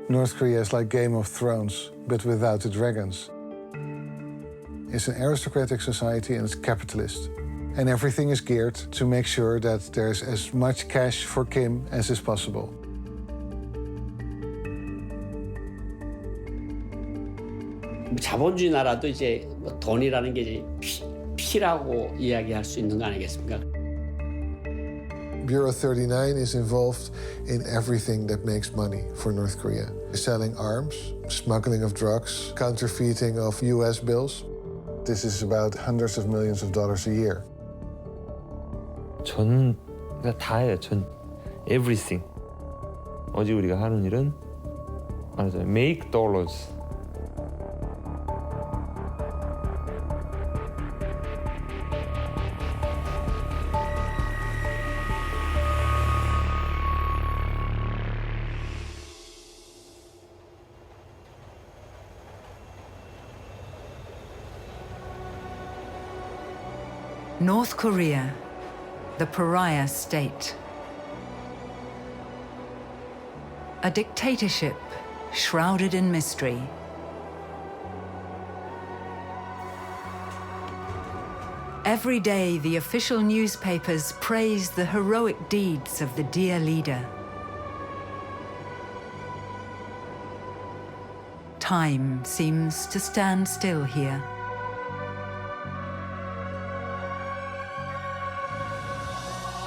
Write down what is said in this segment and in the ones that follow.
North Korea is like Game of Thrones, but without the dragons. It's an aristocratic society and it's capitalist. And everything is geared to make sure that there's as much cash for Kim as is possible. 자본주의 나라도 이제 돈이라는 게 이제 피라고 이야기할 수 있는 거 아니겠습니까? Bureau 39 is involved in everything that makes money for North Korea. Selling arms, smuggling of drugs, counterfeiting of US bills. This is about hundreds of millions of dollars a year. 전 다 해요. 전 everything. 어제 우리가 하는 일은 말하자면 make dollars. North Korea, the pariah state. A dictatorship shrouded in mystery. Every day, the official newspapers praise the heroic deeds of the dear leader. Time seems to stand still here.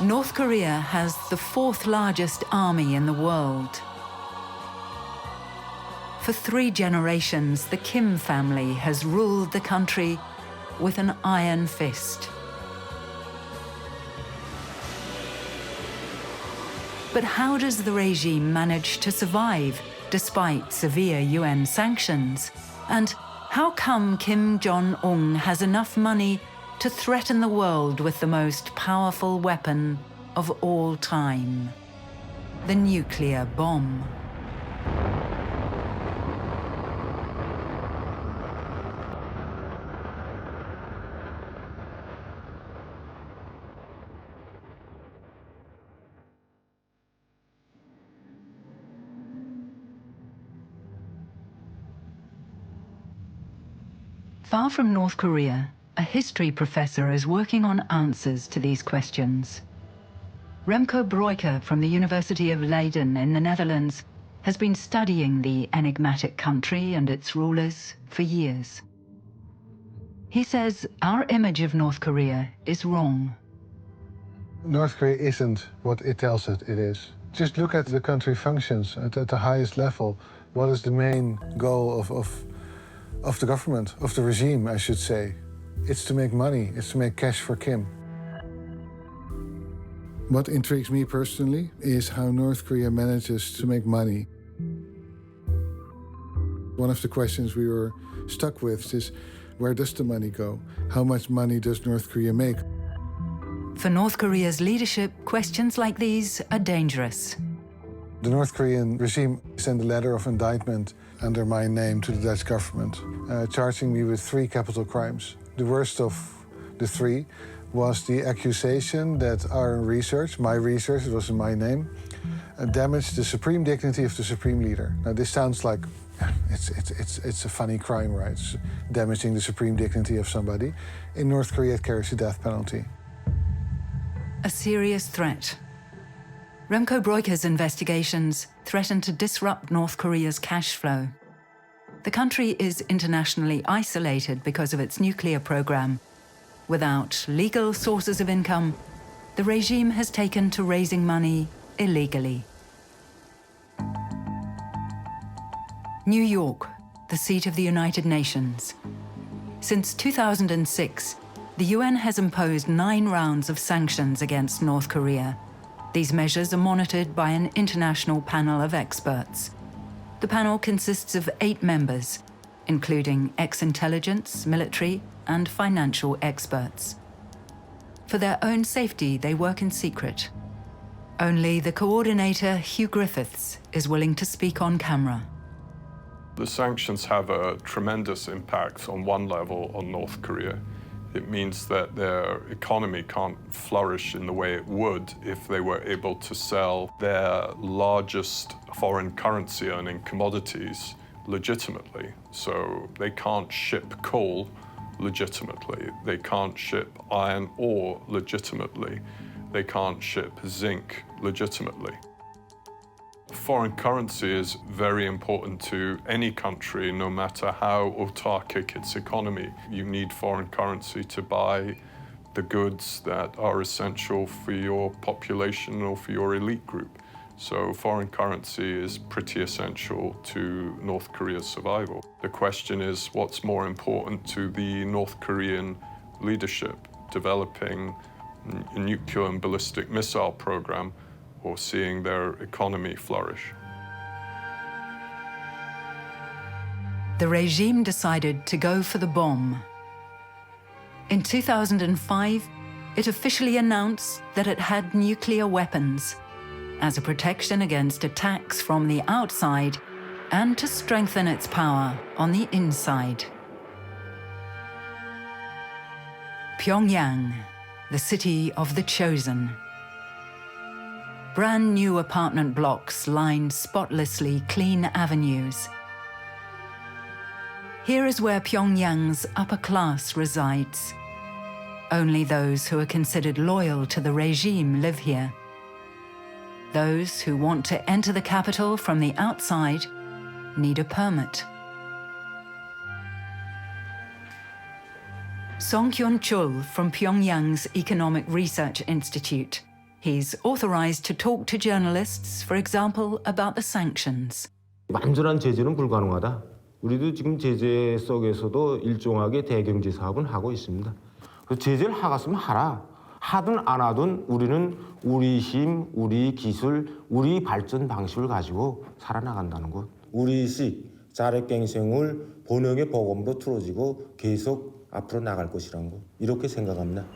North Korea has the fourth largest army in the world. For 3 generations, the Kim family has ruled the country with an iron fist. But how does the regime manage to survive despite severe UN sanctions? And how come Kim Jong-un has enough money to threaten the world with the most powerful weapon of all time, the nuclear bomb? Far from North Korea, a history professor is working on answers to these questions. Remco Breuker from the University of Leiden in the Netherlands has been studying the enigmatic country and its rulers for years. He says our image of North Korea is wrong. North Korea isn't what it tells it is. Just look at the country functions at the highest level. What is the main goal of the government, of the regime, I should say? It's to make money, it's to make cash for Kim. What intrigues me personally is how North Korea manages to make money. One of the questions we were stuck with is, where does the money go? How much money does North Korea make? For North Korea's leadership, questions like these are dangerous. The North Korean regime sent a letter of indictment under my name to the Dutch government, charging me with 3 capital crimes. The worst of the 3 was the accusation that our research, my research, it was in my name, damaged the supreme dignity of the supreme leader. Now this sounds like it's a funny crime, right? It's damaging the supreme dignity of somebody. In North Korea, it carries the death penalty. A serious threat. Remco Breuker's investigations threaten to disrupt North Korea's cash flow. The country is internationally isolated because of its nuclear program. Without legal sources of income, the regime has taken to raising money illegally. New York, the seat of the United Nations. Since 2006, the UN has imposed 9 rounds of sanctions against North Korea. These measures are monitored by an international panel of experts. The panel consists of 8 members, including ex-intelligence, military, and financial experts. For their own safety, they work in secret. Only the coordinator, Hugh Griffiths, is willing to speak on camera. The sanctions have a tremendous impact on one level on North Korea. It means that their economy can't flourish in the way it would if they were able to sell their largest foreign currency earning commodities legitimately. So they can't ship coal legitimately. They can't ship iron ore legitimately. They can't ship zinc legitimately. Foreign currency is very important to any country, no matter how autarkic its economy. You need foreign currency to buy the goods that are essential for your population or for your elite group. So foreign currency is pretty essential to North Korea's survival. The question is, what's more important to the North Korean leadership, developing a nuclear and ballistic missile program or seeing their economy flourish? The regime decided to go for the bomb. In 2005, it officially announced that it had nuclear weapons as a protection against attacks from the outside and to strengthen its power on the inside. Pyongyang, the city of the chosen. Brand new apartment blocks line spotlessly clean avenues. Here is where Pyongyang's upper class resides. Only those who are considered loyal to the regime live here. Those who want to enter the capital from the outside need a permit. Song Kyun-chul from Pyongyang's Economic Research Institute. He's authorized to talk to journalists, for example, about the sanctions. 완전한 제재는 불가능하다. 우리도 지금 제재 속에서도 일종하게 대경제 사업은 하고 있습니다. 제재를 하겠으면 하라. 하든 안 하든 우리는 우리 힘, 우리 기술, 우리 발전 방식을 가지고 살아나간다는 것. 우리식 자력갱생을 번영의 보검으로 틀어지고 계속 앞으로 나갈 것이라는 것. 이렇게 생각합니다.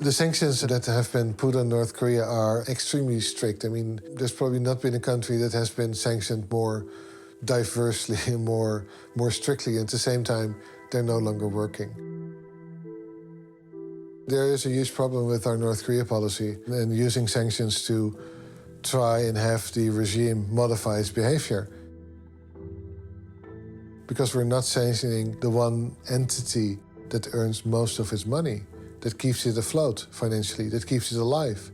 The sanctions that have been put on North Korea are extremely strict. I mean, there's probably not been a country that has been sanctioned more diversely and more strictly. At the same time, they're no longer working. There is a huge problem with our North Korea policy and using sanctions to try and have the regime modify its behavior. Because we're not sanctioning the one entity that earns most of its money, that keeps it afloat financially, that keeps it alive.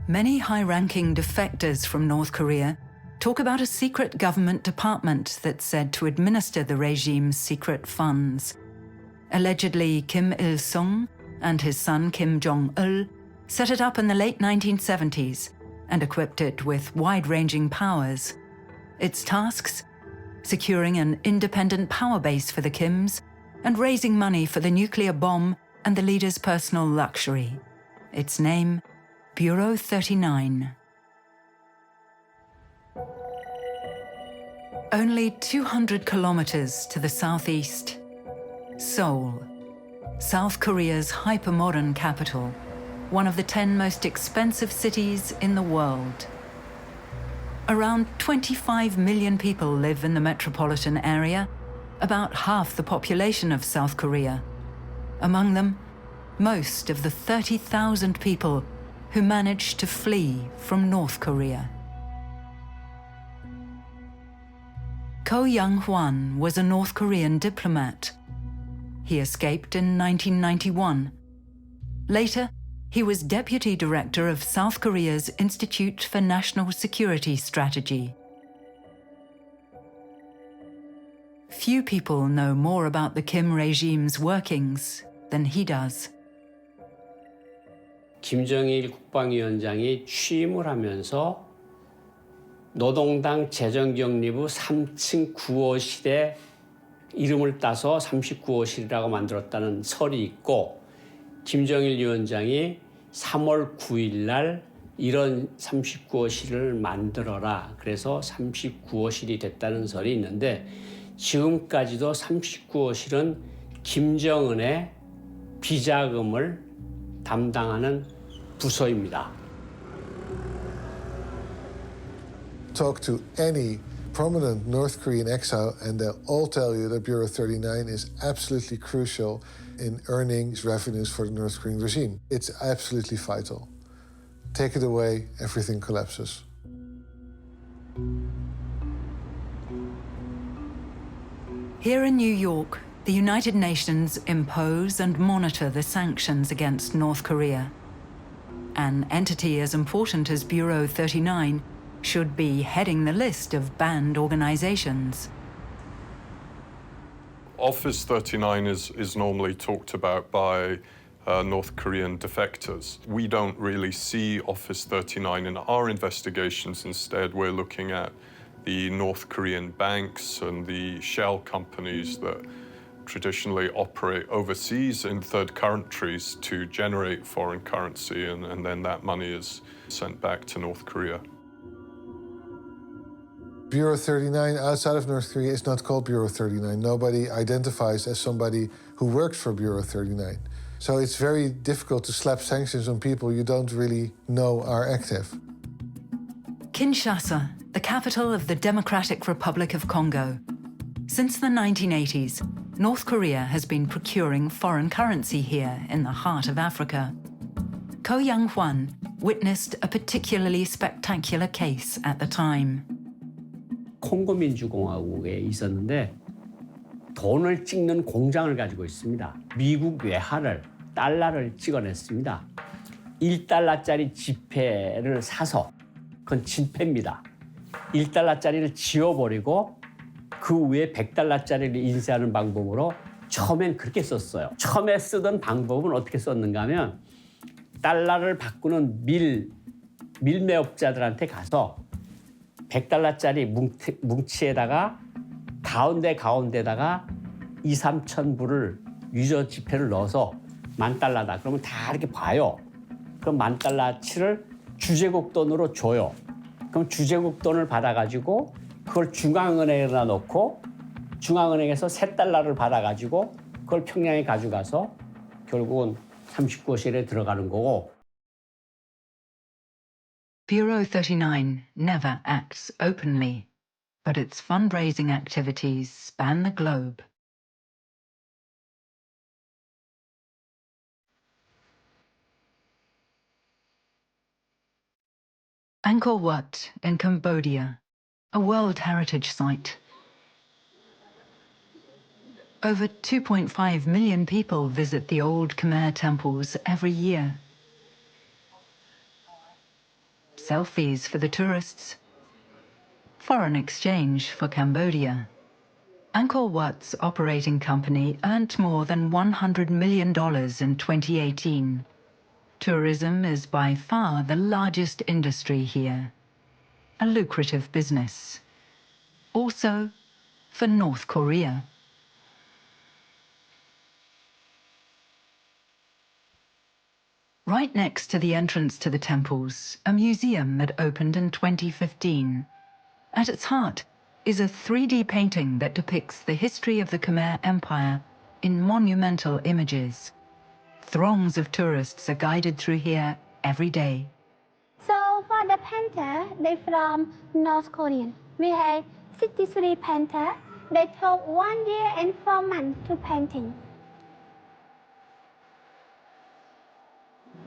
Many high-ranking defectors from North Korea talk about a secret government department that's said to administer the regime's secret funds. Allegedly, Kim Il-sung and his son Kim Jong-un set it up in the late 1970s and equipped it with wide-ranging powers. Its tasks: securing an independent power base for the Kims and raising money for the nuclear bomb and the leader's personal luxury. Its name, Bureau 39. Only 200 kilometers to the southeast, Seoul, South Korea's hypermodern capital, one of the 10 most expensive cities in the world. Around 25 million people live in the metropolitan area, about half the population of South Korea. Among them, most of the 30,000 people who managed to flee from North Korea. Ko Young-hwan was a North Korean diplomat. He escaped in 1991. Later, he was deputy director of South Korea's Institute for National Security Strategy. Few people know more about the Kim regime's workings than he does. 김정일 국방위원장이 취임을 하면서 노동당 재정경리부 3층 9호실에 이름을 따서 39호실이라고 만들었다는 설이 있고, 김정일 위원장이 3월 9일 날 이런 39호실을 만들어라, 그래서 39호실이 됐다는 설이 있는데, 지금까지도 39호실은 김정은의 비자금을 담당하는 부서입니다. Talk to any prominent North Korean exile and they'll all tell you that Bureau 39 is absolutely crucial in earning revenues for the North Korean regime. It's absolutely vital. Take it away, everything collapses. Here in New York, the United Nations impose and monitor the sanctions against North Korea. An entity as important as Bureau 39 should be heading the list of banned organizations. Office 39 is normally talked about by North Korean defectors. We don't really see Office 39 in our investigations. Instead, we're looking at the North Korean banks and the shell companies that traditionally operate overseas in third countries to generate foreign currency, and then that money is sent back to North Korea. Bureau 39 outside of North Korea is not called Bureau 39. Nobody identifies as somebody who works for Bureau 39. So it's very difficult to slap sanctions on people you don't really know are active. Kinshasa, the capital of the Democratic Republic of Congo. Since the 1980s, North Korea has been procuring foreign currency here in the heart of Africa. Ko Young-hwan witnessed a particularly spectacular case at the time. 콩고 민주공화국에 있었는데 돈을 찍는 공장을 가지고 있습니다. 미국 외화를, 달러를 찍어냈습니다. 1달러짜리 지폐를 사서, 그건 진폐입니다. 1달러짜리를 지워버리고 그 위에 100달러짜리를 인쇄하는 방법으로 처음엔 그렇게 썼어요. 처음에 쓰던 방법은 어떻게 썼는가 하면 달러를 바꾸는 밀매업자들한테 가서 100달러짜리 뭉치에다가 가운데다가 2, 3천 불을 유저 지폐를 넣어서 10,000달러다. 그러면 다 이렇게 봐요. 그럼 10,000달러치를 주제국 돈으로 줘요. 그럼 주제국 돈을 받아가지고 그걸 중앙은행에다 넣고 중앙은행에서 3달러를 받아가지고 그걸 평양에 가져가서 결국은 39호실에 들어가는 거고. Bureau 39 never acts openly, but its fundraising activities span the globe. Angkor Wat in Cambodia, a World Heritage Site. Over 2.5 million people visit the old Khmer temples every year. Selfies for the tourists. Foreign exchange for Cambodia. Angkor Wat's operating company earned more than $100 million in 2018. Tourism is by far the largest industry here. A lucrative business. Also for North Korea. Right next to the entrance to the temples, a museum that opened in 2015. At its heart is a 3D painting that depicts the history of the Khmer Empire in monumental images. Throngs of tourists are guided through here every day. So for the painter, they from North Korea. We have 63 painters. They took 1 year and 4 months to painting.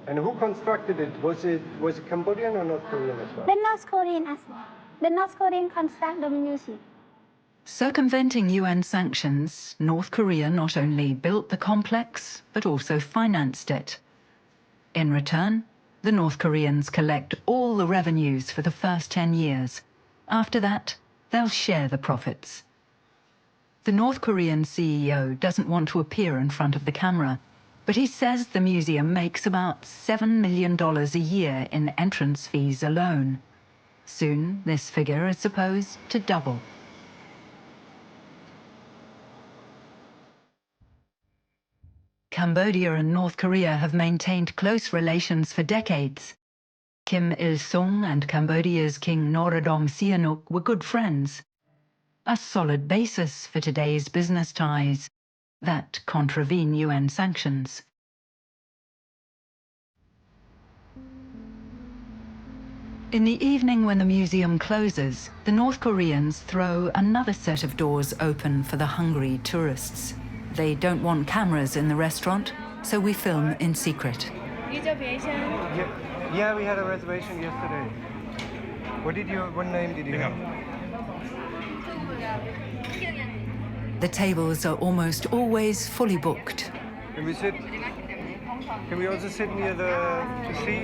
And who constructed it? Was it Cambodian or North Korean as well? The North Korean as well. The North Korean construct the museum. Circumventing UN sanctions, North Korea not only built the complex, but also financed it. In return, the North Koreans collect all the revenues for the first 10 years. After that, they'll share the profits. The North Korean CEO doesn't want to appear in front of the camera, but he says the museum makes about $7 million a year in entrance fees alone. Soon, this figure is supposed to double. Cambodia and North Korea have maintained close relations for decades. Kim Il-sung and Cambodia's King Norodom Sihanouk were good friends. A solid basis for today's business ties that contravene UN sanctions. In the evening when the museum closes, the North Koreans throw another set of doors open for the hungry tourists. They don't want cameras in the restaurant, so we film in secret. Yeah, we had a reservation yesterday. What name did you have? The tables are almost always fully booked. Can we sit? Can we also sit near the sea?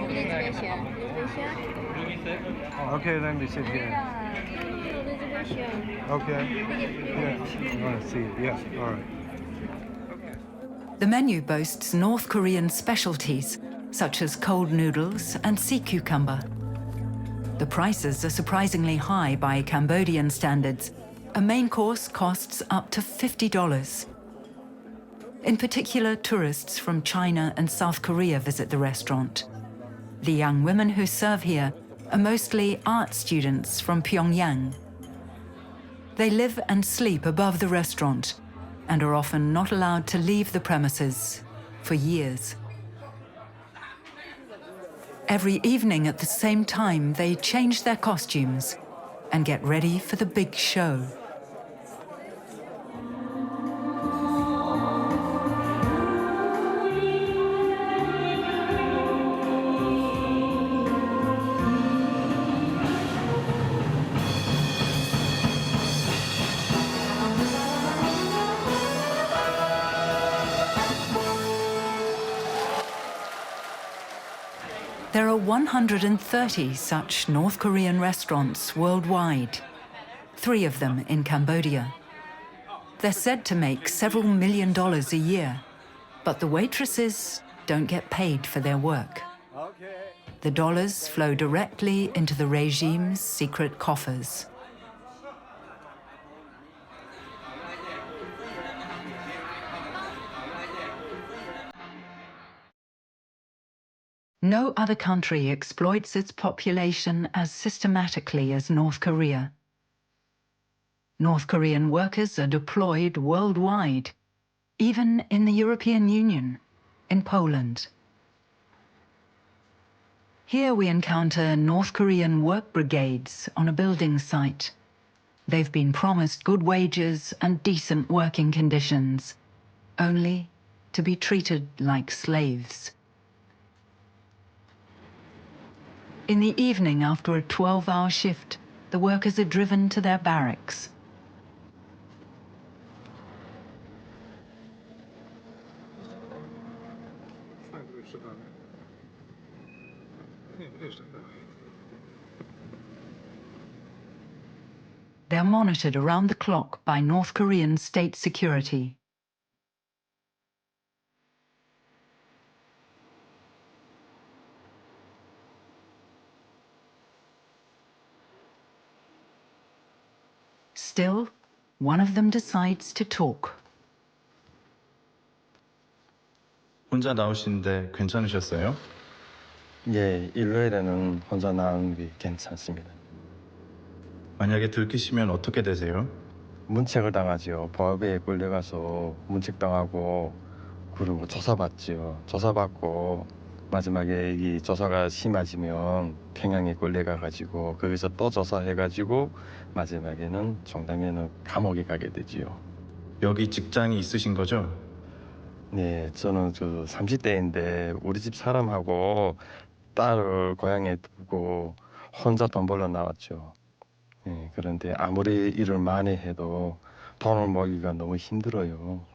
Okay, then we sit here. Okay. Yeah, I want to see it. Yeah, all right. The menu boasts North Korean specialties, such as cold noodles and sea cucumber. The prices are surprisingly high by Cambodian standards. A main course costs up to $50. In particular, tourists from China and South Korea visit the restaurant. The young women who serve here are mostly art students from Pyongyang. They live and sleep above the restaurant and are often not allowed to leave the premises for years. Every evening at the same time, they change their costumes and get ready for the big show. There are 130 such North Korean restaurants worldwide, 3 of them in Cambodia. They're said to make several $1 million a year, but the waitresses don't get paid for their work. The dollars flow directly into the regime's secret coffers. No other country exploits its population as systematically as North Korea. North Korean workers are deployed worldwide, even in the European Union, in Poland. Here we encounter North Korean work brigades on a building site. They've been promised good wages and decent working conditions, only to be treated like slaves. In the evening, after a 12-hour shift, the workers are driven to their barracks. They're monitored around the clock by North Korean state security. Still, one of them decides to talk. 혼자 나오시는데 괜찮으셨어요? 예, 일요일에는 혼자 나오는 게 괜찮습니다. 만약에 들키시면 어떻게 되세요? 문책을 당하지요. 법에 끌려가서 문책당하고 그리고 조사받지요. 조사받고 마지막에 이 조사가 심해지면 평양에 끌려가가지고 거기서 또 조사해가지고 마지막에는 종당에는 감옥에 가게 되지요. 여기 직장이 있으신 거죠? 네, 저는 30대인데 우리 집 사람하고 딸을 고향에 두고 혼자 돈 벌러 나왔죠. 네, 그런데 아무리 일을 많이 해도 돈을 모으기가 너무 힘들어요.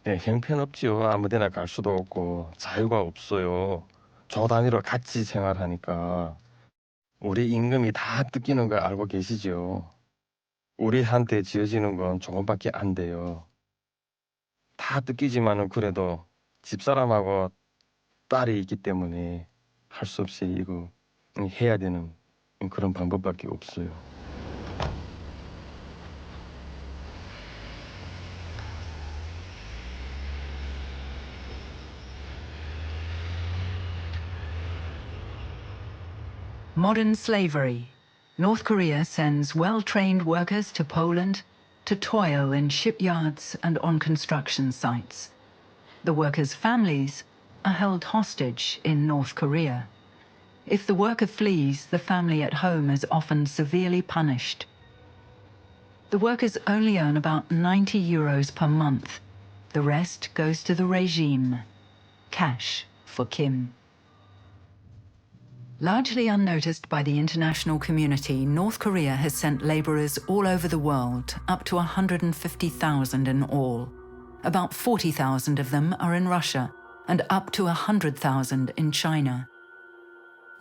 네, 형편없지요. 아무데나 갈 수도 없고 자유가 없어요. 조 단위로 같이 생활하니까 우리 임금이 다 뜯기는 걸 알고 계시죠. 우리한테 지어지는 건 조금밖에 안 돼요. 다 뜯기지만은 그래도 집사람하고 딸이 있기 때문에 할 수 없이 이거 해야 되는 그런 방법밖에 없어요. Modern slavery. North Korea sends well-trained workers to Poland to toil in shipyards and on construction sites. The workers' families are held hostage in North Korea. If the worker flees, the family at home is often severely punished. The workers only earn about 90 euros per month. The rest goes to the regime. Cash for Kim. Largely unnoticed by the international community, North Korea has sent laborers all over the world, up to 150,000 in all. About 40,000 of them are in Russia, and up to 100,000 in China.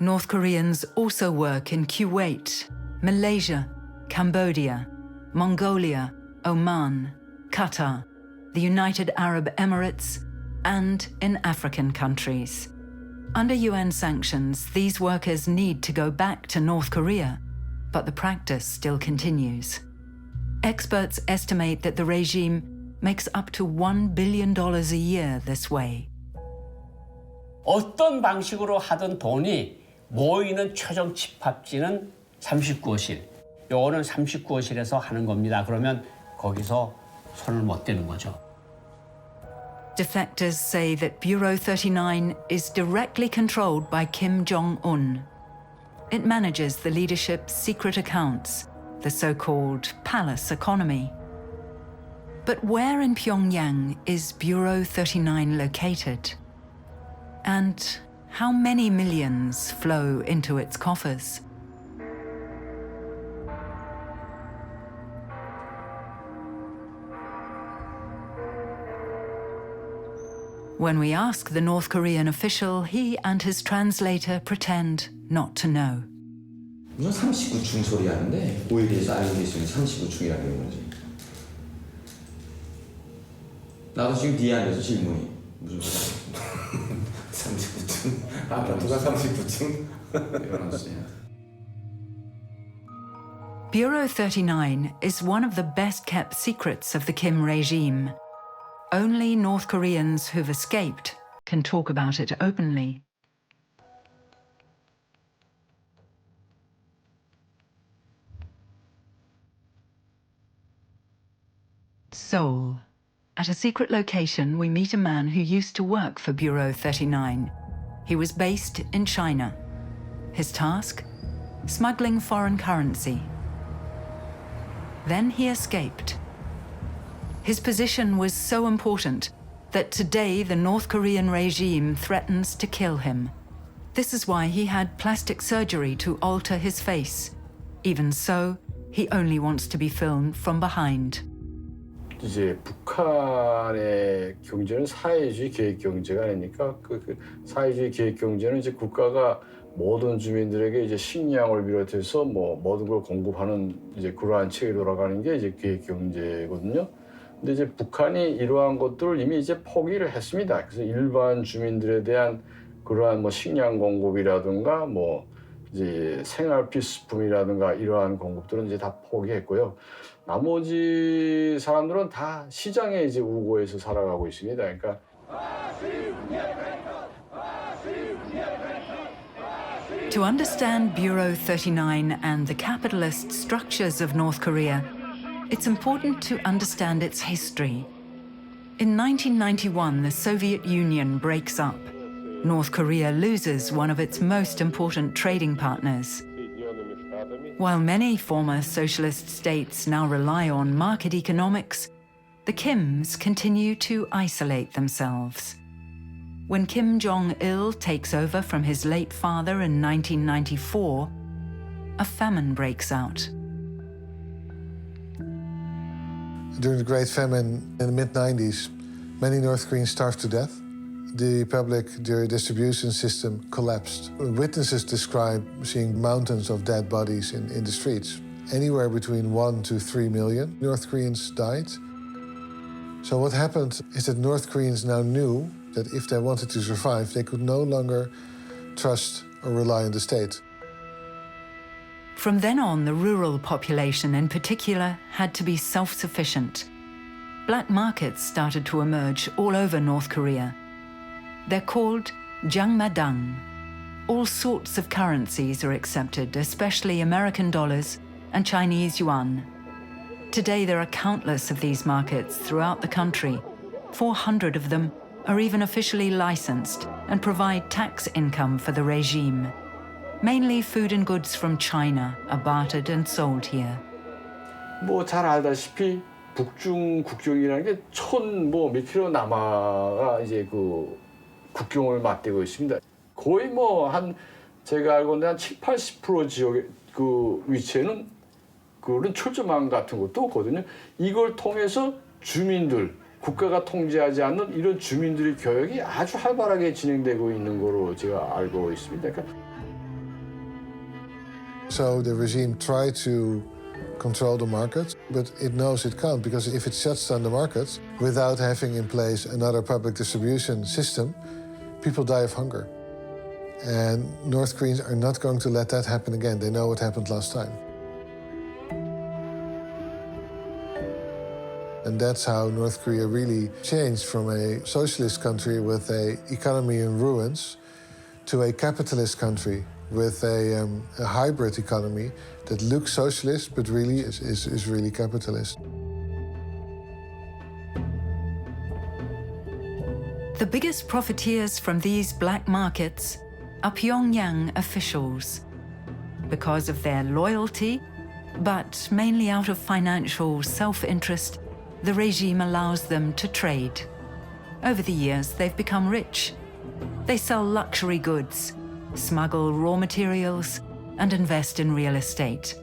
North Koreans also work in Kuwait, Malaysia, Cambodia, Mongolia, Oman, Qatar, the United Arab Emirates, and in African countries. Under UN sanctions, these workers need to go back to North Korea, but the practice still continues. Experts estimate that the regime makes up to $1 billion a year this way. 어떤 방식으로 하던 돈이 모이는 최종 집합지는 39호실. 요거는 39호실에서 하는 겁니다. 그러면 거기서 손을 못 대는 거죠. Defectors say that Bureau 39 is directly controlled by Kim Jong-un. It manages the leadership's secret accounts, the so-called palace economy. But where in Pyongyang is Bureau 39 located? And how many millions flow into its coffers? When we ask the North Korean official, he and his translator pretend not to know. 무슨 39층 소리 하는데 오일에서 알고 계시는 39층이라는 거지. 나도 지금 뒤에 앉아서 질문이 무슨 소리야? 39층? 아파트가 39층? 일어났어요. Bureau 39 is one of the best-kept secrets of the Kim regime. Only North Koreans who've escaped can talk about it openly. Seoul. At a secret location, we meet a man who used to work for Bureau 39. He was based in China. His task? Smuggling foreign currency. Then he escaped. His position was so important that today the North Korean regime threatens to kill him. This is why he had plastic surgery to alter his face. Even so, he only wants to be filmed from behind. 이제 북한의 경제는 사회주의 계획 경제가 아니니까 그 사회주의 계획 경제는 이제 국가가 모든 주민들에게 이제 식량을 비롯해서 뭐 모든 걸 공급하는 이제 그러한 체계 돌아가는 게 이제 계획 경제거든요. 근데 이제 북한이 이러한 것들을 이미 이제 포기를 했습니다. 그래서 일반 주민들에 대한 그러한 뭐 식량 공급이라든가 뭐 이제 생활 필수품이라든가 이러한 공급들은 이제 다 포기했고요. 나머지 사람들은 다 시장에 이제 우고해서 살아가고 있습니다. 그러니까 To understand Bureau 39 and the capitalist structures of North Korea, it's important to understand its history. In 1991, the Soviet Union breaks up. North Korea loses one of its most important trading partners. While many former socialist states now rely on market economics, the Kims continue to isolate themselves. When Kim Jong-il takes over from his late father in 1994, a famine breaks out. During the Great Famine in the mid-90s, many North Koreans starved to death. The public distribution system collapsed. Witnesses describe seeing mountains of dead bodies in the streets. Anywhere between 1 to 3 million North Koreans died. So what happened is that North Koreans now knew that if they wanted to survive, they could no longer trust or rely on the state. From then on, the rural population in particular had to be self-sufficient. Black markets started to emerge all over North Korea. They're called jangmadang. All sorts of currencies are accepted, especially American dollars and Chinese yuan. Today there are countless of these markets throughout the country. 400 of them are even officially licensed and provide tax income for the regime. Mainly food and goods from China are bartered and sold here. 뭐 잘 알다시피 북중 국경이라는 게 몇 킬로 남아가 이제 그 국경을 맞대고 있습니다. 거의 뭐 한 제가 알고는 한 70-80% 지역의 그 위치에는 그런 철조망 같은 것도 없거든요. 이걸 통해서 주민들, 국가가 통제하지 않는 이런 주민들의 교역이 아주 활발하게 진행되고 있는 거로 제가 알고 있습니다. 그러니까 So the regime tried to control the market, but it knows it can't, because if it shuts down the market without having in place another public distribution system, people die of hunger. And North Koreans are not going to let that happen again. They know what happened last time. And that's how North Korea really changed from a socialist country with an economy in ruins to a capitalist country with a hybrid economy that looks socialist but really is really capitalist. The biggest profiteers from these black markets are Pyongyang officials. Because of their loyalty, but mainly out of financial self-interest, the regime allows them to trade. Over the years, they've become rich. They sell luxury goods, smuggle raw materials, and invest in real estate.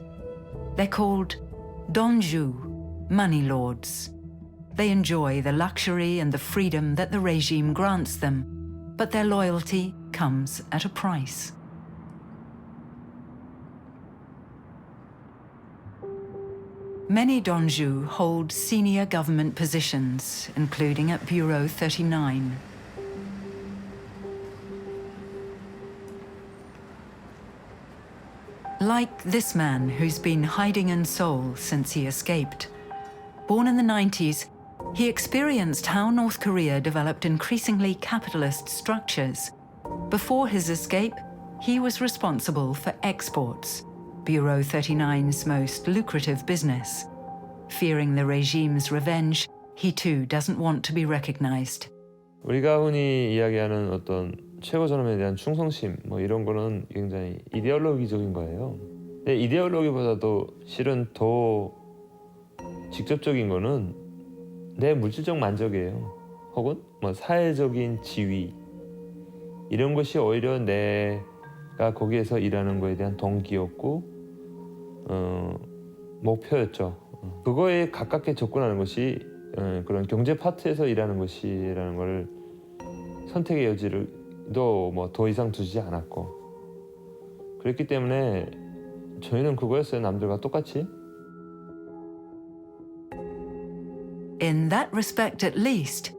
They're called donju, money lords. They enjoy the luxury and the freedom that the regime grants them, but their loyalty comes at a price. Many donju hold senior government positions, including at Bureau 39. Like this man who's been hiding in Seoul since he escaped. Born in the 90s, he experienced how North Korea developed increasingly capitalist structures. Before his escape, he was responsible for exports, Bureau 39's most lucrative business. Fearing the regime's revenge, he too doesn't want to be recognized. 우리가 흔히 이야기하는 어떤 최고 존엄에 대한 충성심 뭐 이런 거는 굉장히 이데올로기적인 거예요. 근데 이데올로기보다도 실은 더 직접적인 거는 내 물질적 만족이에요. 혹은 뭐 사회적인 지위 이런 것이 오히려 내가 거기에서 일하는 거에 대한 동기였고 목표였죠. 그거에 가깝게 접근하는 것이 그런 경제 파트에서 일하는 것이라는 걸 선택의 여지를 더 이상 두지 않았고 그랬기 때문에 저희는 그거였어요. 남들과 똑같이. In that respect at least,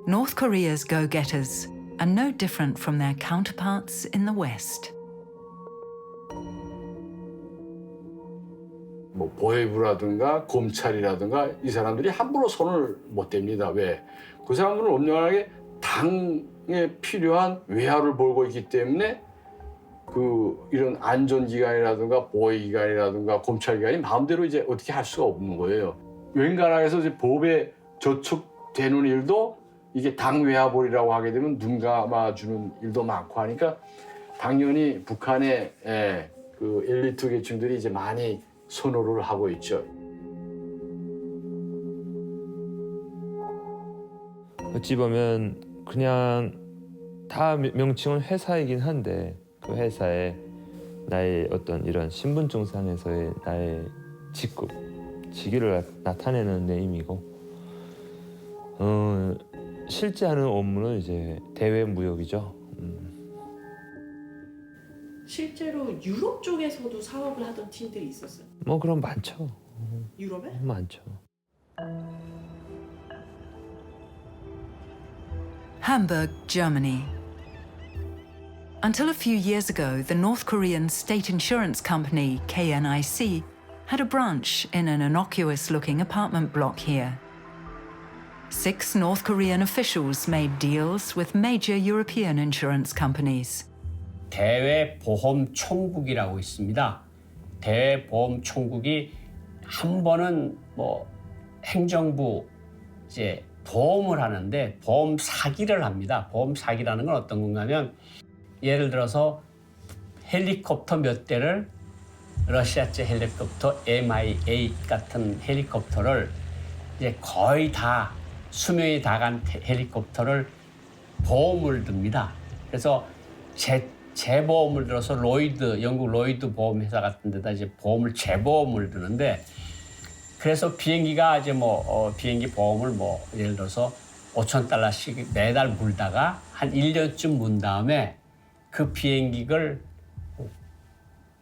North Korea's go-getters are no different from their counterparts in the West. 뭐 보혜부라든가 검찰이라든가 이 사람들이 함부로 손을 못 댑니다. 왜? 그 사람들은 엄연하게 당에 필요한 외화를 벌고 있기 때문에 그 이런 안전기관이라든가 보호기관이라든가 검찰기관이 마음대로 이제 어떻게 할 수가 없는 거예요. 웬간하게서 이제 법에 저촉되는 일도 이게 당 외화벌이라고 하게 되면 눈 감아주는 일도 많고 하니까 당연히 북한의 그 엘리트 계층들이 이제 많이 선호를 하고 있죠. 어찌 보면 그냥 다 명칭은 회사이긴 한데 그 회사에 나의 어떤 이런 신분증상에서의 나의 직급, 직위를 나타내는 네임이고 실제 하는 업무는 이제 대외 무역이죠. 실제로 유럽 쪽에서도 사업을 하던 팀들이 있었어요. 뭐 그럼 많죠. 유럽에? 많죠. Hamburg, Germany. Until a few years ago, the North Korean state insurance company KNIC had a branch in an innocuous-looking apartment block here. 6 North Korean officials made deals with major European insurance companies. 대외보험총국이라고 있습니다. 대외보험총국이 한 번은 뭐 행정부 이제 보험을 하는데 보험 사기를 합니다. 보험 사기라는 건 어떤 건가면 예를 들어서 헬리콥터 몇 대를 러시아제 헬리콥터 Mi-8 같은 헬리콥터를 이제 거의 다 수명이 다간 헬리콥터를 보험을 듭니다. 그래서 재보험을 들어서 영국 로이드 보험회사 같은 데다 이제 재보험을 드는데 그래서 비행기가 이제 비행기 보험을 예를 들어서 $5,000씩 매달 물다가 한 1년쯤 문 다음에 그 비행기를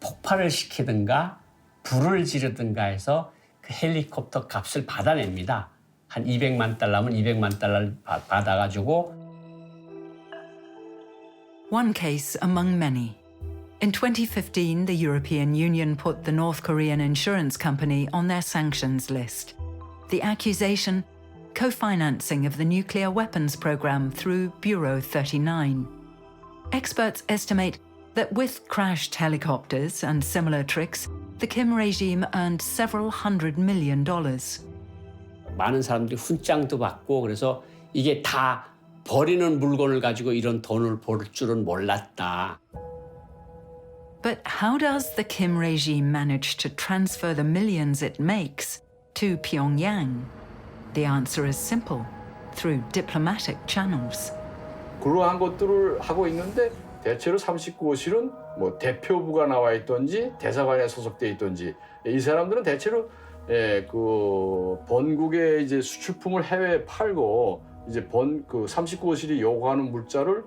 폭발을 시키든가 불을 지르든가 해서 그 헬리콥터 값을 받아냅니다. 한 $200만 달러면 $200만 달러를 받아가지고. One case among many. In 2015, the European Union put the North Korean insurance company on their sanctions list. The accusation, co-financing of the nuclear weapons program through Bureau 39. Experts estimate that with crashed helicopters and similar tricks, the Kim regime earned several $100 million. 많은 사람들이 훈장도 받고 그래서 이게 다 버리는 물건을 가지고 이런 돈을 벌 줄은 몰랐다. But how does the Kim regime manage to transfer the millions it makes to Pyongyang? The answer is simple, through diplomatic channels. 그러한 것들을 하고 있는데 대체로 39호실은 대표부가 나와 있든지 대사관에 소속돼 있든지 이 사람들은 대체로 그 본국의 이제 수출품을 해외에 팔고 이제 그 39호실이 요구하는 물자를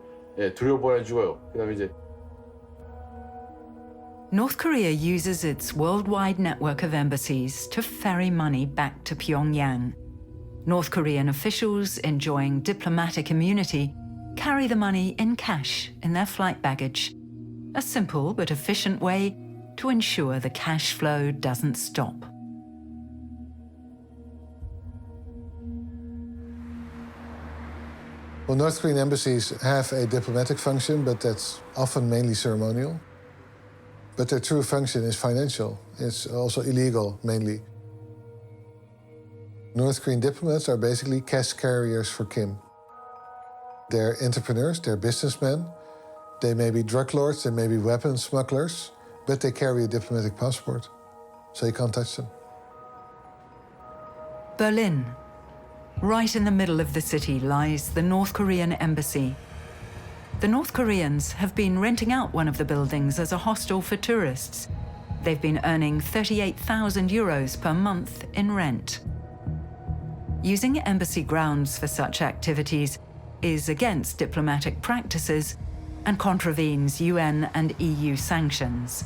들여보내주고요. 그다음에 이제 North Korea uses its worldwide network of embassies to ferry money back to Pyongyang. North Korean officials enjoying diplomatic immunity carry the money in cash in their flight baggage. A simple but efficient way to ensure the cash flow doesn't stop. Well, North Korean embassies have a diplomatic function, but that's often mainly ceremonial. But their true function is financial. It's also illegal, mainly. North Korean diplomats are basically cash carriers for Kim. They're entrepreneurs, they're businessmen. They may be drug lords, they may be weapons smugglers, but they carry a diplomatic passport, so you can't touch them. Berlin. Right in the middle of the city lies the North Korean embassy. The North Koreans have been renting out one of the buildings as a hostel for tourists. They've been earning 38,000 euros per month in rent. Using embassy grounds for such activities is against diplomatic practices and contravenes UN and EU sanctions.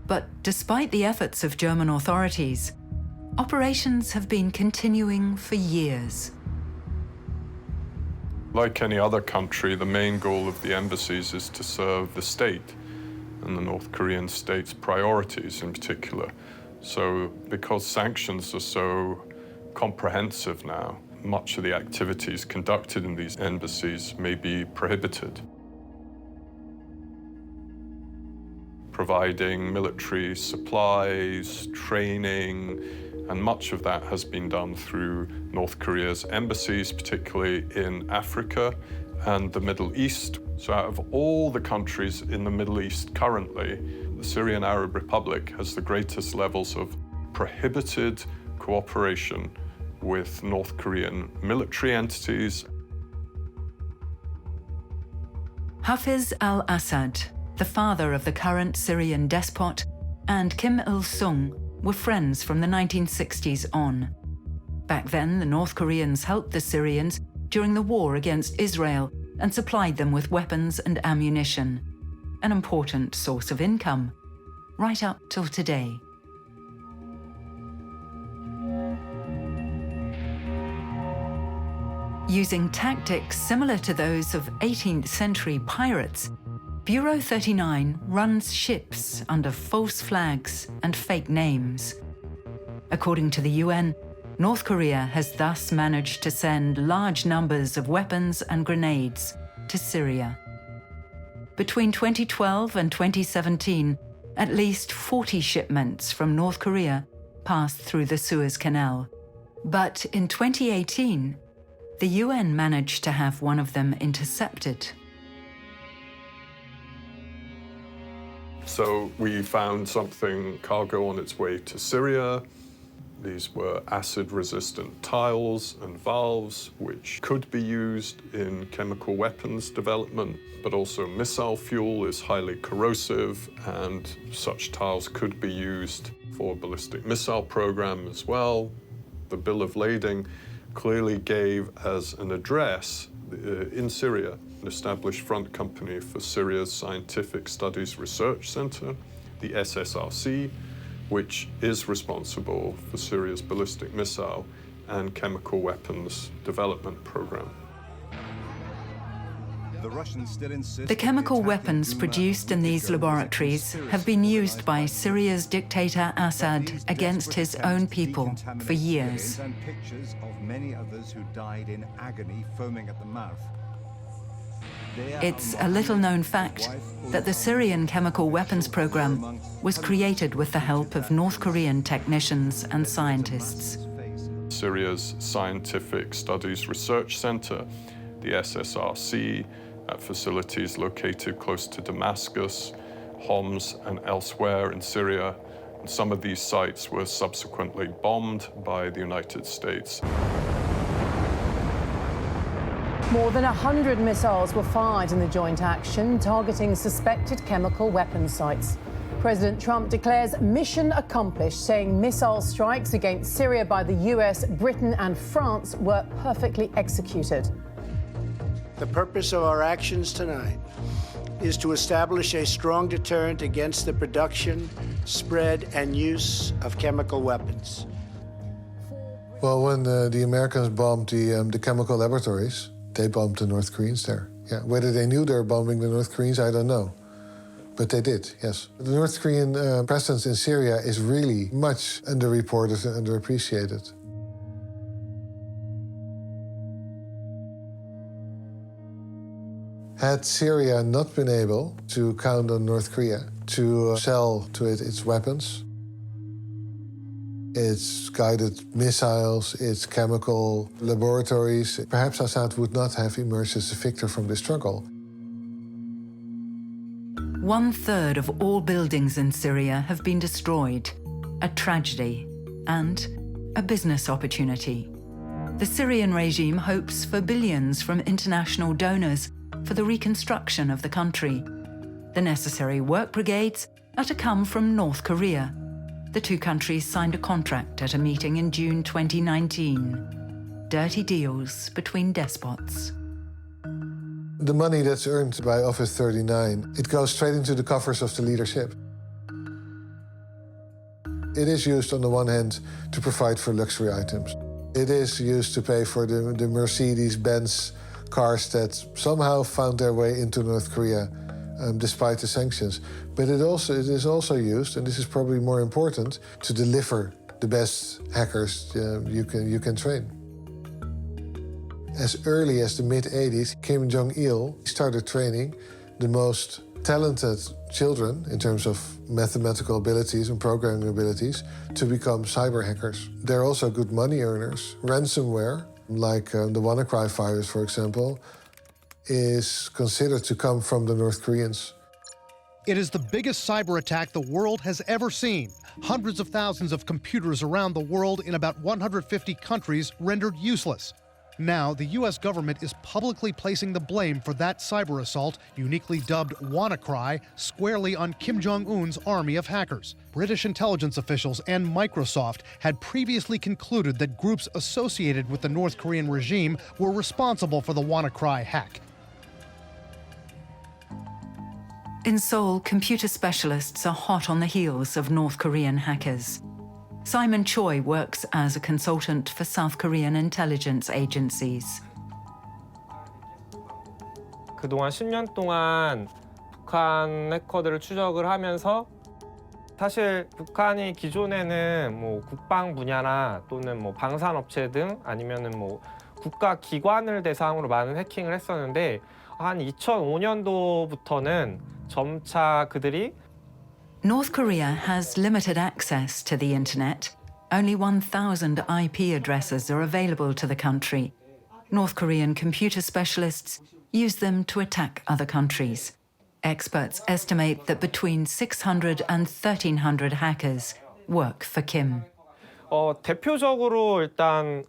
But despite the efforts of German authorities, operations have been continuing for years. Like any other country, the main goal of the embassies is to serve the state and the North Korean state's priorities in particular. So because sanctions are so comprehensive now, much of the activities conducted in these embassies may be prohibited. Providing military supplies, training, and much of that has been done through North Korea's embassies, particularly in Africa and the Middle East. So out of all the countries in the Middle East currently, the Syrian Arab Republic has the greatest levels of prohibited cooperation with North Korean military entities. Hafiz al-Assad, the father of the current Syrian despot, and Kim Il-sung were friends from the 1960s on. Back then, the North Koreans helped the Syrians during the war against Israel and supplied them with weapons and ammunition, an important source of income, right up till today. Using tactics similar to those of 18th century pirates, Bureau 39 runs ships under false flags and fake names. According to the UN, North Korea has thus managed to send large numbers of weapons and grenades to Syria. Between 2012 and 2017, at least 40 shipments from North Korea passed through the Suez Canal. But in 2018, the UN managed to have one of them intercepted. So we found something cargo on its way to Syria. These were acid-resistant tiles and valves, which could be used in chemical weapons development, but also missile fuel is highly corrosive, and such tiles could be used for ballistic missile program as well. The bill of lading clearly gave as an address in Syria an established front company for Syria's Scientific Studies Research Center, the SSRC, which is responsible for Syria's ballistic missile and chemical weapons development program. The chemical weapons produced in these laboratories have been used by Syria's dictator Assad against his own people for years. It's a little-known fact that the Syrian chemical weapons program was created with the help of North Korean technicians and scientists. Syria's Scientific Studies Research Center, the SSRC, at facilities located close to Damascus, Homs, and elsewhere in Syria. And some of these sites were subsequently bombed by the United States. More than 100 missiles were fired in the joint action, targeting suspected chemical weapons sites. President Trump declares mission accomplished, saying missile strikes against Syria by the US, Britain, and France were perfectly executed. The purpose of our actions tonight is to establish a strong deterrent against the production, spread, and use of chemical weapons. Well, when the Americans bombed the chemical laboratories, they bombed the North Koreans there. Yeah, whether they knew they were bombing the North Koreans, I don't know. But they did, yes. The North Korean presence in Syria is really much underreported and underappreciated. Had Syria not been able to count on North Korea to sell to it its weapons, its guided missiles, its chemical laboratories, perhaps Assad would not have emerged as a victor from this struggle. 1/3 of all buildings in Syria have been destroyed, a tragedy and a business opportunity. The Syrian regime hopes for billions from international donors for the reconstruction of the country. The necessary work brigades are to come from North Korea. The two countries signed a contract at a meeting in June 2019. Dirty deals between despots. The money that's earned by Office 39, it goes straight into the coffers of the leadership. It is used on the one hand to provide for luxury items. It is used to pay for the Mercedes-Benz cars that somehow found their way into North Korea despite the sanctions. But it is also used, and this is probably more important, to deliver the best hackers you can train. As early as the mid-80s, Kim Jong-un started training the most talented children in terms of mathematical abilities and programming abilities to become cyber hackers. They're also good money earners. Ransomware, like the WannaCry virus, for example, is considered to come from the North Koreans. It is the biggest cyber attack the world has ever seen. Hundreds of thousands of computers around the world in about 150 countries rendered useless. Now, the U.S. government is publicly placing the blame for that cyber assault, uniquely dubbed WannaCry, squarely on Kim Jong-un's army of hackers. British intelligence officials and Microsoft had previously concluded that groups associated with the North Korean regime were responsible for the WannaCry hack. In Seoul, computer specialists are hot on the heels of North Korean hackers. Simon Choi works as a consultant for South Korean intelligence agencies. 그동안 10년 동안 북한 해커들을 추적을 하면서 사실 북한이 기존에는 뭐 국방 분야나 또는 뭐 방산업체 등 아니면은 뭐 국가 기관을 대상으로 많은 해킹을 했었는데 한 2005년도부터는 점차 그들이 North Korea has limited access to the internet. Only 1,000 IP addresses are available to the country. North Korean computer specialists use them to attack other countries. Experts estimate that between 600 and 1,300 hackers work for Kim. 대표적으로 일단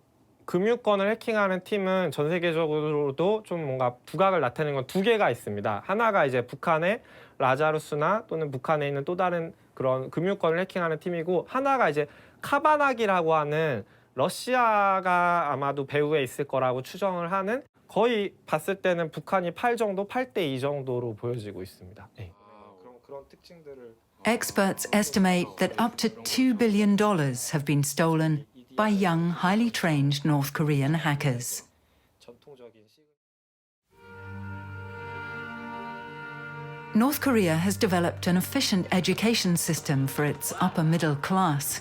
금융권을 해킹하는 팀은 전 세계적으로도 좀 뭔가 두각을 나타내는 건 두 개가 있습니다. 하나가 이제 북한의 라자루스나 또는 북한에 있는 또 다른 그런 금융권을 해킹하는 팀이고, 하나가 이제 카바나기라고 하는 러시아가 아마도 배후에 있을 거라고 추정을 하는, 거의 봤을 때는 북한이 8대 2 정도로 보여지고 있습니다. 네. 그런 특징들을 Experts estimate that up to $2 billion have been stolen by young, highly trained North Korean hackers. North Korea has developed an efficient education system for its upper middle class.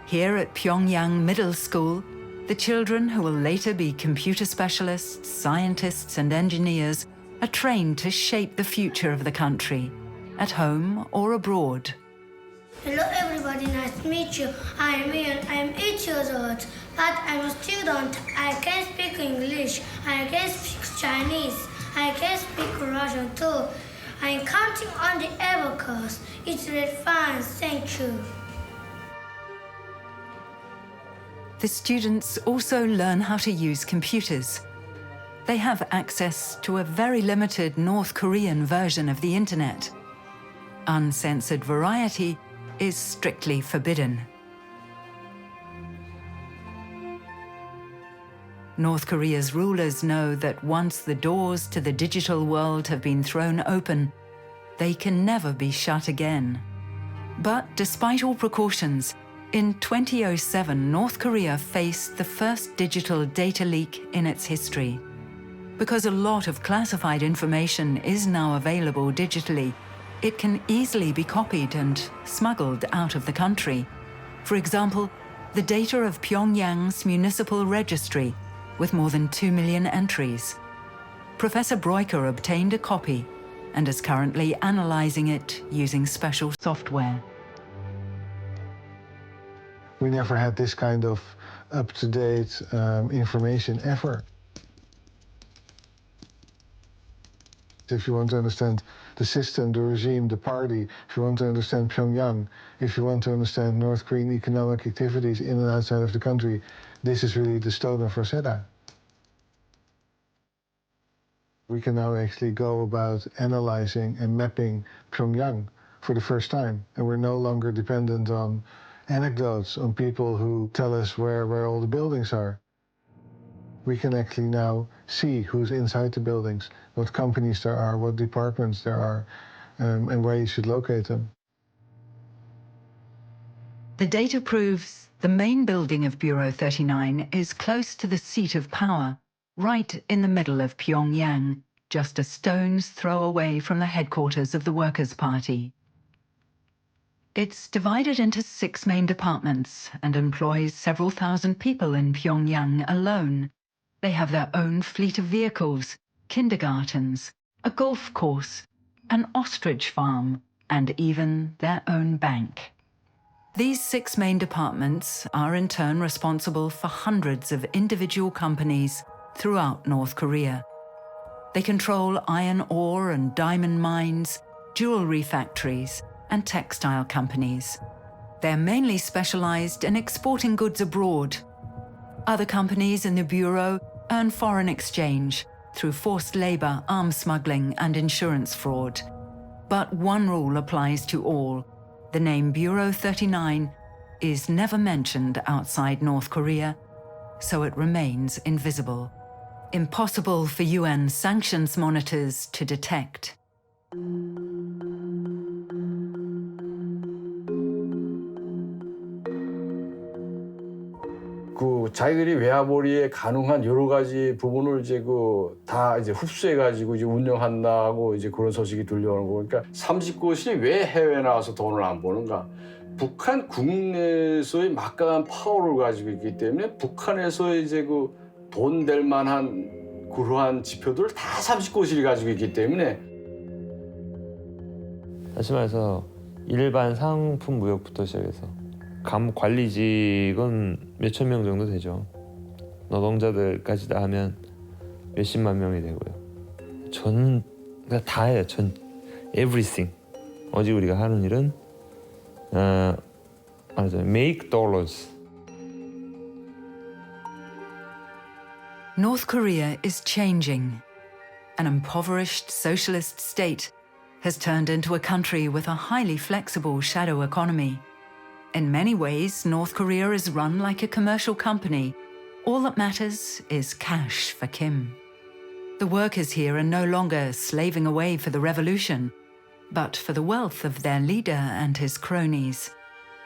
Here at Pyongyang Middle School, the children who will later be computer specialists, scientists and engineers are trained to shape the future of the country, at home or abroad. Hello everybody, nice to meet you. I am Ian, I am 8 years old, but I'm a student. I can speak English, I can speak Chinese, I can speak Russian too. I'm counting on the abacus. It's really fun, thank you. The students also learn how to use computers. They have access to a very limited North Korean version of the internet. Uncensored variety is strictly forbidden. North Korea's rulers know that once the doors to the digital world have been thrown open, they can never be shut again. But despite all precautions, in 2007, North Korea faced the first digital data leak in its history. Because a lot of classified information is now available digitally, it can easily be copied and smuggled out of the country. For example, the data of Pyongyang's municipal registry, with more than 2 million entries. Professor Breuker obtained a copy and is currently analyzing it using special software. We never had this kind of up-to-date information ever. If you want to understand the system, the regime, the party, if you want to understand Pyongyang, if you want to understand North Korean economic activities in and outside of the country, this is really the stone of Rosetta. We can now actually go about analyzing and mapping Pyongyang for the first time, and we're no longer dependent on anecdotes, on people who tell us where all the buildings are. We can actually now see who's inside the buildings, what companies there are, what departments there are, and where you should locate them. The data proves the main building of Bureau 39 is close to the seat of power, right in the middle of Pyongyang, just a stone's throw away from the headquarters of the Workers' Party. It's divided into 6 main departments and employs several thousand people in Pyongyang alone. They have their own fleet of vehicles, kindergartens, a golf course, an ostrich farm, and even their own bank. These 6 main departments are in turn responsible for hundreds of individual companies throughout North Korea. They control iron ore and diamond mines, jewelry factories, and textile companies. They're mainly specialized in exporting goods abroad. Other companies in the Bureau earn foreign exchange through forced labor, arms smuggling, and insurance fraud. But one rule applies to all. The name Bureau 39 is never mentioned outside North Korea, so it remains invisible. Impossible for UN sanctions monitors to detect. 자기들이 외화벌이에 가능한 여러 가지 부분을 이제 다 이제 흡수해가지고 이제 운영한다고 이제 그런 소식이 들려오는 거. 그러니까 39실이 왜 해외에 나와서 돈을 안 버는가? 북한 국내에서의 막강한 파워를 가지고 있기 때문에 북한에서 이제 돈 될 만한 그러한 지표들을 다 39실이 가지고 있기 때문에. 다시 말해서 일반 상품 무역부터 시작해서 관리직은 몇천 명 정도 되죠. 노동자들까지 다 하면 몇십만 명이 되고요. 저는 그러니까 다 해요. 전 everything. 어제 우리가 하는 일은 맞아요. Make dollars. North Korea is changing. An impoverished socialist state has turned into a country with a highly flexible shadow economy. In many ways, North Korea is run like a commercial company. All that matters is cash for Kim. The workers here are no longer slaving away for the revolution, but for the wealth of their leader and his cronies.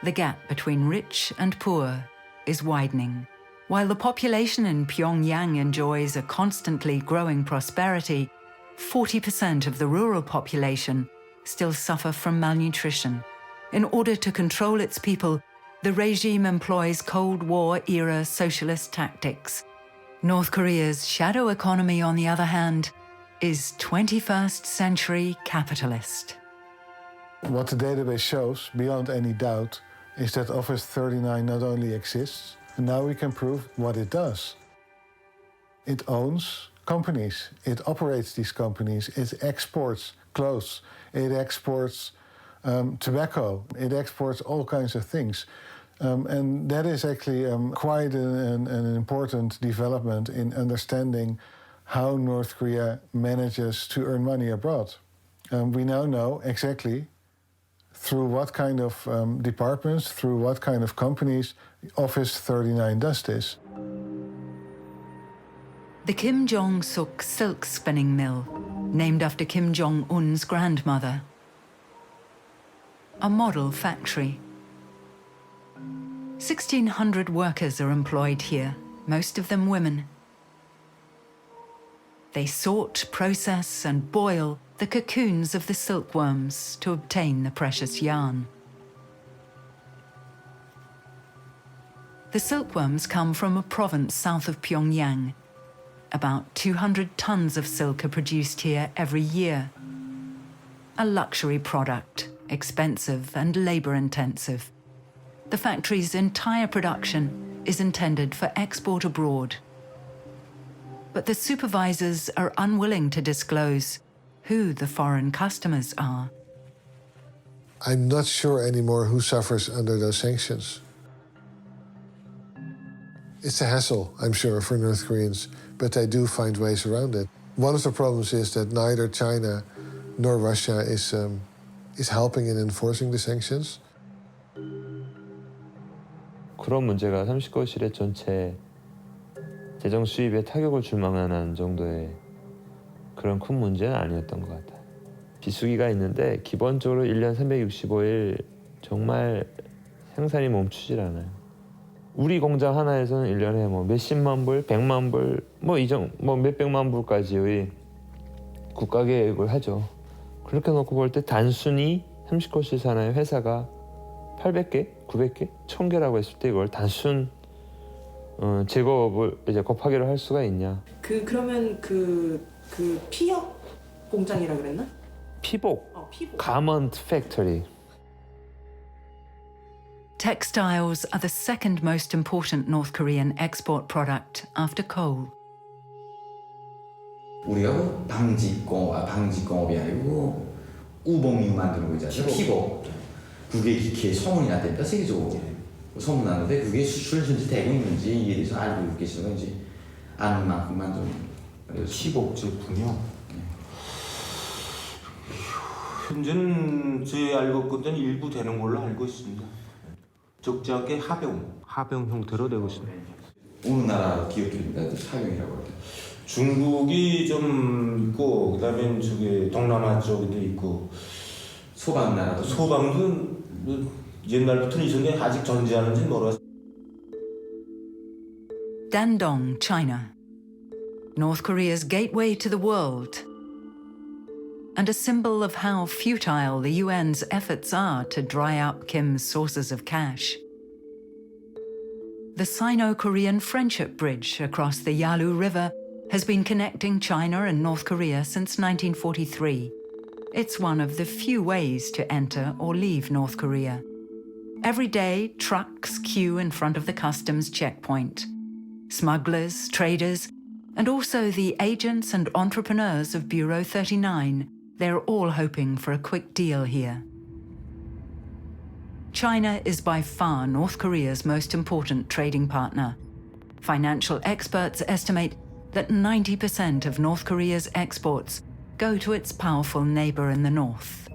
The gap between rich and poor is widening. While the population in Pyongyang enjoys a constantly growing prosperity, 40% of the rural population still suffer from malnutrition. In order to control its people, the regime employs Cold War-era socialist tactics. North Korea's shadow economy, on the other hand, is 21st century capitalist. What the database shows, beyond any doubt, is that Office 39 not only exists, and now we can prove what it does. It owns companies, it operates these companies, it exports clothes, it exports tobacco, it exports all kinds of things. And that is actually quite an important development in understanding how North Korea manages to earn money abroad. We now know exactly through what kind of departments, through what kind of companies Office 39 does this. The Kim Jong-suk silk spinning mill, named after Kim Jong-un's grandmother. A model factory. 1,600 workers are employed here, most of them women. They sort, process, and boil the cocoons of the silkworms to obtain the precious yarn. The silkworms come from a province south of Pyongyang. About 200 tons of silk are produced here every year. A luxury product, expensive and labor-intensive. The factory's entire production is intended for export abroad. But the supervisors are unwilling to disclose who the foreign customers are. I'm not sure anymore who suffers under those sanctions. It's a hassle, I'm sure, for North Koreans, but they do find ways around it. One of the problems is that neither China nor Russia is helping in enforcing the sanctions. 그런 문제가 30거실의 전체 재정 수입에 타격을 줄 만한 정도의 그런 큰 문제는 아니었던 것 같아요. 비수기가 있는데 기본적으로 1년 365일 정말 생산이 멈추질 않아요. 우리 공장 하나에서는 1년에 뭐 몇십만 불, 100만 불, 뭐 몇백만 불까지의 국가 계획을 하죠. 그렇게 놓고 볼 때 단순히 30거실 산하의 회사가 800개, 900개, 1000개라고 했을 때 이걸 단순 제거업을 이제 곱하기로 할 수가 있냐? 그러면 그 피혁 공장이라 그랬나? 피복. Garment factory. Textiles are the second most important North Korean export product after coal. 우리가 방직공업이 아니고 우봉유 만드는 거 있잖아요. 피복. 그게 기계에 소문이 났답니다. 세계적으로 소문 났는데 그게 수출 현재 되고 있는지 이에 대해서 알고 계시는지 아는 만큼만 좀. 피복 제품이요. 현재는 제 알고 있거든 일부 되는 걸로 알고 있습니다. 적지 않게 하병 형태로 되고 있습니다. 어느 나라 기업들입니다. 하병이라고 할때. 중국이 좀 있고 그다음에 저기 동남아 쪽에도 있고 소방 나라도 소방도 옛날부터 있었는데 아직 존재하는지 모르겠어요. Dandong, China. North Korea's gateway to the world. And a symbol of how futile the UN's efforts are to dry up Kim's sources of cash. The Sino-Korean Friendship Bridge across the Yalu River has been connecting China and North Korea since 1943. It's one of the few ways to enter or leave North Korea. Every day, trucks queue in front of the customs checkpoint. Smugglers, traders, and also the agents and entrepreneurs of Bureau 39. They're all hoping for a quick deal here. China is by far North Korea's most important trading partner. Financial experts estimate that 90% of North Korea's exports go to its powerful neighbor in the north.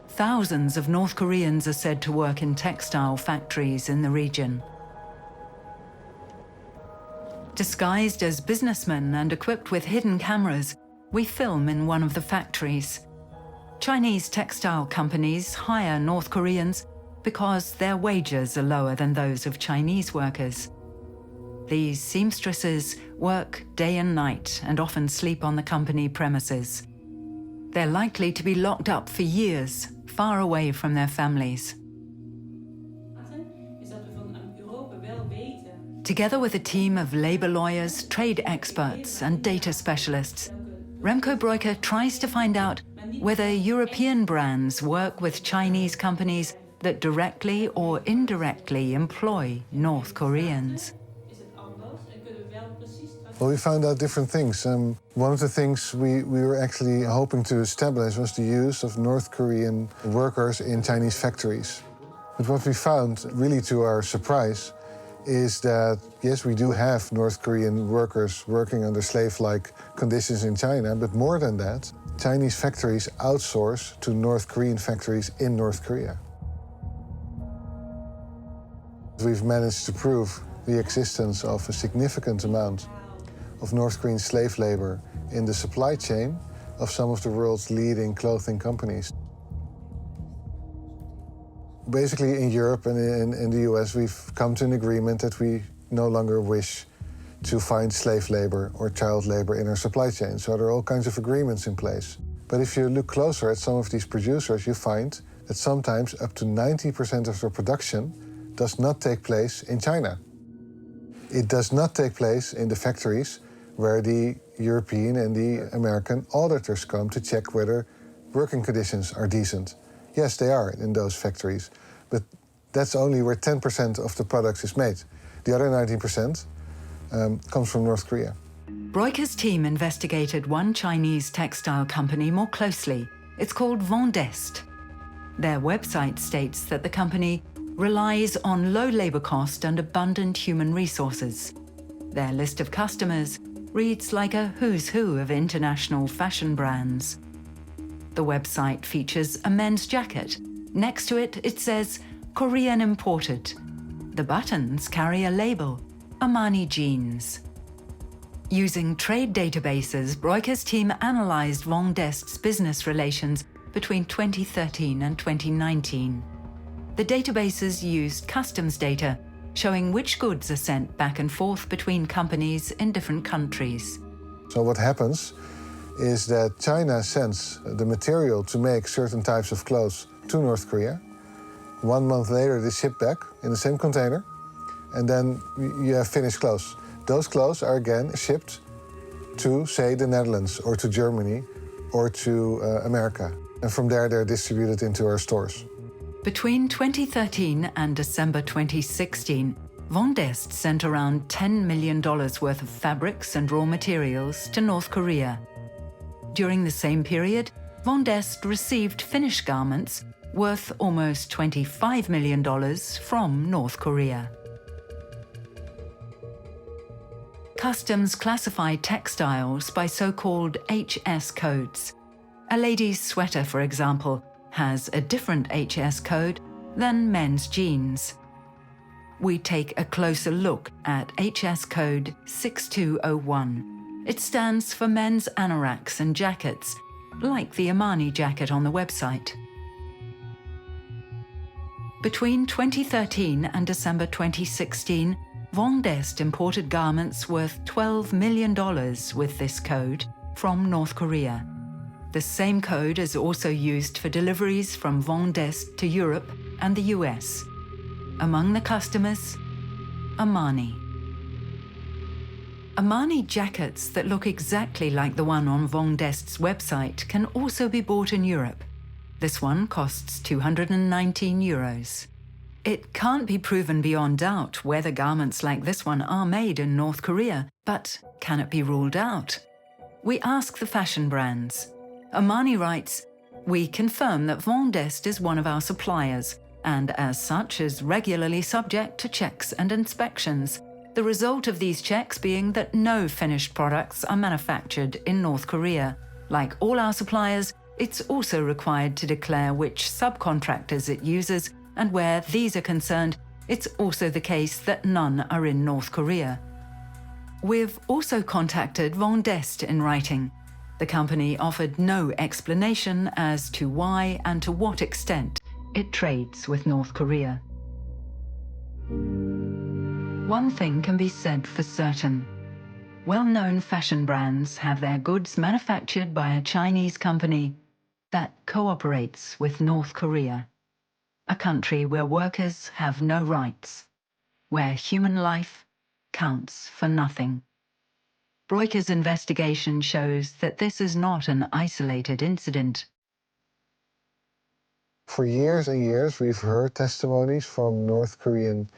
Thousands of North Koreans are said to work in textile factories in the region. Disguised as businessmen and equipped with hidden cameras, we film in one of the factories. Chinese textile companies hire North Koreans because their wages are lower than those of Chinese workers. These seamstresses work day and night and often sleep on the company premises. They're likely to be locked up for years, far away from their families. Together with a team of labor lawyers, trade experts, and data specialists, Remco Breuker tries to find out whether European brands work with Chinese companies that directly or indirectly employ North Koreans. Well, we found out different things. One of the things we were actually hoping to establish was the use of North Korean workers in Chinese factories. But what we found, really to our surprise, is that, yes, we do have North Korean workers working under slave-like conditions in China, but more than that, Chinese factories outsource to North Korean factories in North Korea. We've managed to prove the existence of a significant amount of North Korean slave labor in the supply chain of some of the world's leading clothing companies. Basically, in Europe and in the US, we've come to an agreement that we no longer wish to find slave labor or child labor in our supply chain. So there are all kinds of agreements in place. But if you look closer at some of these producers, you find that sometimes up to 90% of their production does not take place in China. It does not take place in the factories where the European and the American auditors come to check whether working conditions are decent. Yes, they are in those factories, but that's only where 10% of the product is made. The other 90% comes from North Korea. Breuker's team investigated one Chinese textile company more closely. It's called Vendeste. Their website states that the company relies on low labor cost and abundant human resources. Their list of customers reads like a who's who of international fashion brands. The website features a men's jacket. Next to it, it says Korean imported. The buttons carry a label, Armani jeans. Using trade databases, Breuker's team analyzed Vendeste's business relations between 2013 and 2019. The databases used customs data showing which goods are sent back and forth between companies in different countries. So what happens is that China sends the material to make certain types of clothes to North Korea. 1 month later, they ship back in the same container, and then you have finished clothes. Those clothes are again shipped to, say, the Netherlands or to Germany or to America. And from there, they're distributed into our stores. Between 2013 and December 2016, Vendeste sent around $10 million worth of fabrics and raw materials to North Korea. During the same period, Vendeste received finished garments worth almost $25 million from North Korea. Customs classify textiles by so-called HS codes. A lady's sweater, for example, has a different HS code than men's jeans. We take a closer look at HS code 6201. It stands for men's anoraks and jackets, like the Armani jacket on the website. Between 2013 and December 2016, Vendeste imported garments worth $12 million with this code from North Korea. The same code is also used for deliveries from Vendeste to Europe and the US. Among the customers, Armani. Armani jackets that look exactly like the one on Vendeste's website can also be bought in Europe. This one costs €219. It can't be proven beyond doubt whether garments like this one are made in North Korea, but can it be ruled out? We ask the fashion brands. Amani writes, "We confirm that Vendeste is one of our suppliers, and as such is regularly subject to checks and inspections, the result of these checks being that no finished products are manufactured in North Korea. Like all our suppliers, it's also required to declare which subcontractors it uses, and where these are concerned, it's also the case that none are in North Korea." We've also contacted Vendeste in writing. The company offered no explanation as to why and to what extent it trades with North Korea. One thing can be said for certain. Well-known fashion brands have their goods manufactured by a Chinese company that cooperates with North Korea, a country where workers have no rights, where human life counts for nothing. Reuters' investigation shows that this is not an isolated incident. For years and years, we've heard testimonies from North Korean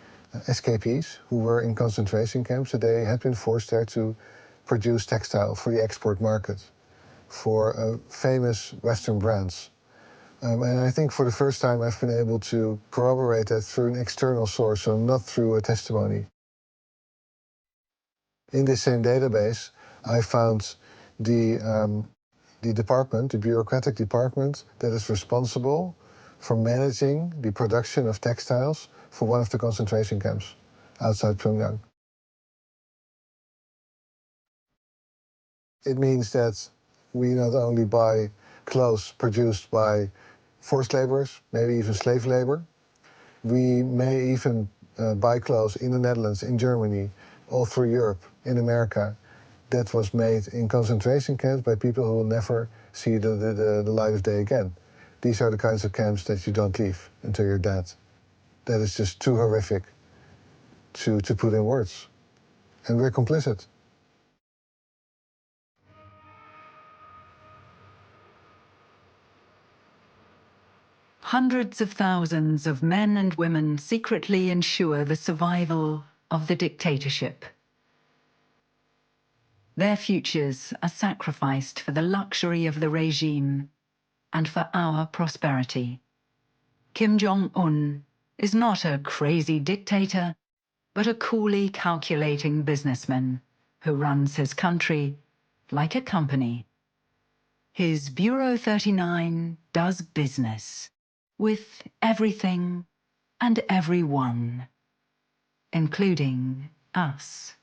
escapees who were in concentration camps that they had been forced there to produce textile for the export market, for famous Western brands. And I think for the first time I've been able to corroborate that through an external source, so not through a testimony. In this same database, I found the department, the bureaucratic department, that is responsible for managing the production of textiles for one of the concentration camps outside Pyongyang. It means that we not only buy clothes produced by forced laborers, maybe even slave labor, we may even buy clothes in the Netherlands, in Germany, all through Europe, in America, that was made in concentration camps by people who will never see the light of day again. These are the kinds of camps that you don't leave until you're dead. That is just too horrific to put in words. And we're complicit. Hundreds of thousands of men and women secretly ensure the survival of the dictatorship. Their futures are sacrificed for the luxury of the regime and for our prosperity. Kim Jong-un is not a crazy dictator, but a coolly calculating businessman who runs his country like a company. His Bureau 39 does business with everything and everyone, including us.